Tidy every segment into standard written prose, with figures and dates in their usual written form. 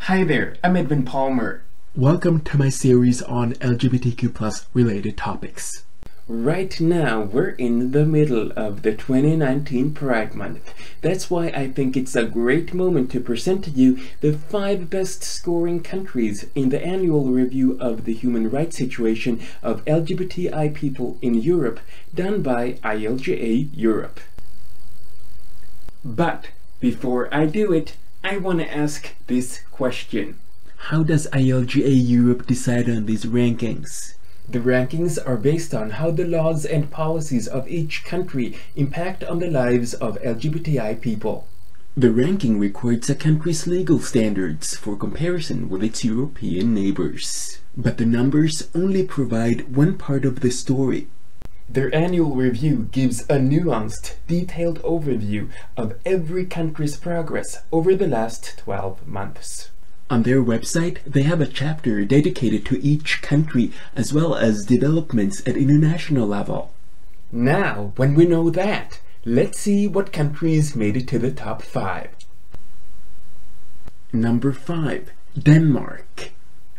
Hi there, I'm Edwin Palmer. Welcome to my series on LGBTQ+ related topics. Right now, we're in the middle of the 2019 Pride Month. That's why I think it's a great moment to present to you the 5 best scoring countries in the annual review of the human rights situation of LGBTI people in Europe, done by ILGA Europe. But before I do it, I want to ask this question. How does ILGA Europe decide on these rankings? The rankings are based on how the laws and policies of each country impact on the lives of LGBTI people. The ranking records a country's legal standards for comparison with its European neighbors. But the numbers only provide one part of the story. Their annual review gives a nuanced, detailed overview of every country's progress over the last 12 months. On their website, they have a chapter dedicated to each country as well as developments at international level. Now, when we know that, let's see what countries made it to the top 5. Number 5. Denmark.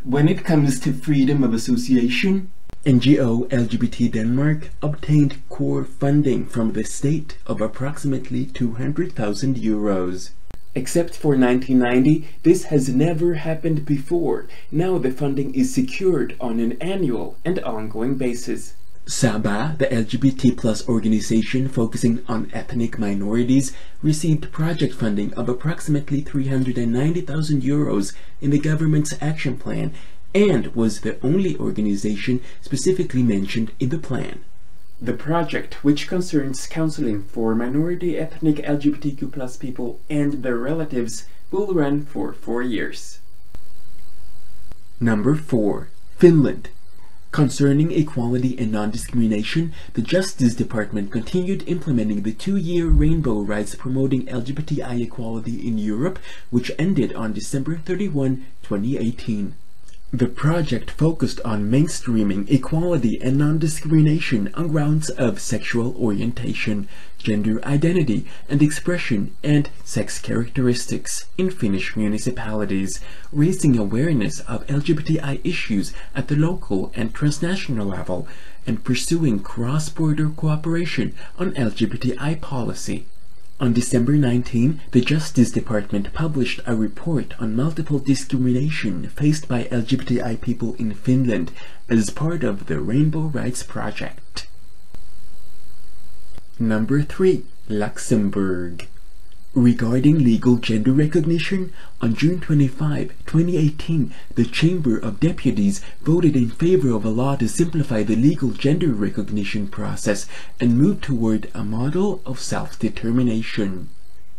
When it comes to freedom of association, NGO LGBT Denmark obtained core funding from the state of approximately 200,000 euros. Except for 1990, this has never happened before. Now the funding is secured on an annual and ongoing basis. SABA, the LGBT+ organization focusing on ethnic minorities, received project funding of approximately 390,000 euros in the government's action plan and was the only organization specifically mentioned in the plan. The project, which concerns counseling for minority ethnic LGBTQ+ people and their relatives, will run for 4 years. Number 4. Finland. Concerning equality and non-discrimination, the Justice Department continued implementing the 2-year Rainbow Rights Promoting LGBTI Equality in Europe, which ended on December 31, 2018. The project focused on mainstreaming equality and non-discrimination on grounds of sexual orientation, gender identity and expression, and sex characteristics in Finnish municipalities, raising awareness of LGBTI issues at the local and transnational level, and pursuing cross-border cooperation on LGBTI policy. On December 19, the Justice Department published a report on multiple discrimination faced by LGBTI people in Finland as part of the Rainbow Rights Project. Number 3. Luxembourg. Regarding legal gender recognition, on June 25, 2018, the Chamber of Deputies voted in favor of a law to simplify the legal gender recognition process and move toward a model of self-determination.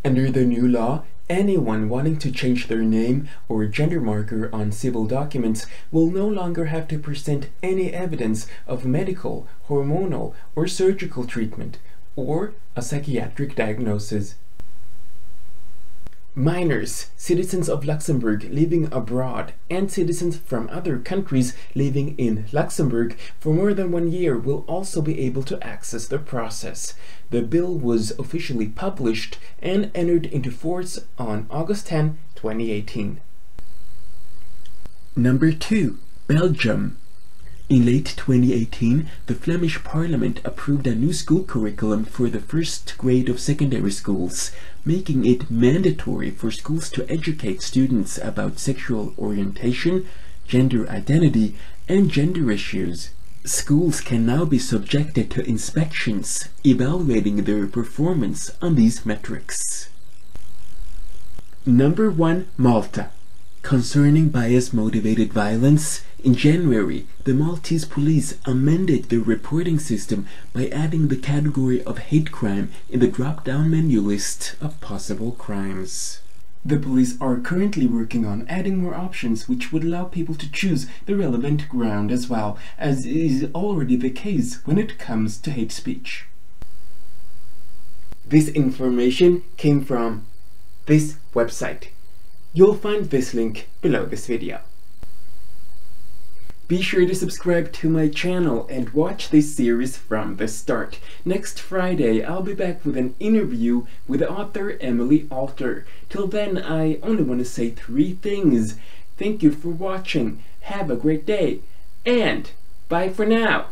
Under the new law, anyone wanting to change their name or gender marker on civil documents will no longer have to present any evidence of medical, hormonal, or surgical treatment, or a psychiatric diagnosis. Minors, citizens of Luxembourg living abroad, and citizens from other countries living in Luxembourg for more than 1 year will also be able to access the process. The bill was officially published and entered into force on August 10, 2018. Number 2. Belgium. In late 2018, the Flemish Parliament approved a new school curriculum for the first grade of secondary schools, making it mandatory for schools to educate students about sexual orientation, gender identity, and gender issues. Schools can now be subjected to inspections, evaluating their performance on these metrics. Number 1. Malta. Concerning bias-motivated violence, in January, the Maltese police amended their reporting system by adding the category of hate crime in the drop-down menu list of possible crimes. The police are currently working on adding more options which would allow people to choose the relevant ground as well, as is already the case when it comes to hate speech. This information came from this website. You'll find this link below this video. Be sure to subscribe to my channel and watch this series from the start. Next Friday, I'll be back with an interview with author Emily Alter. Till then, I only want to say 3 things. Thank you for watching, have a great day, and bye for now!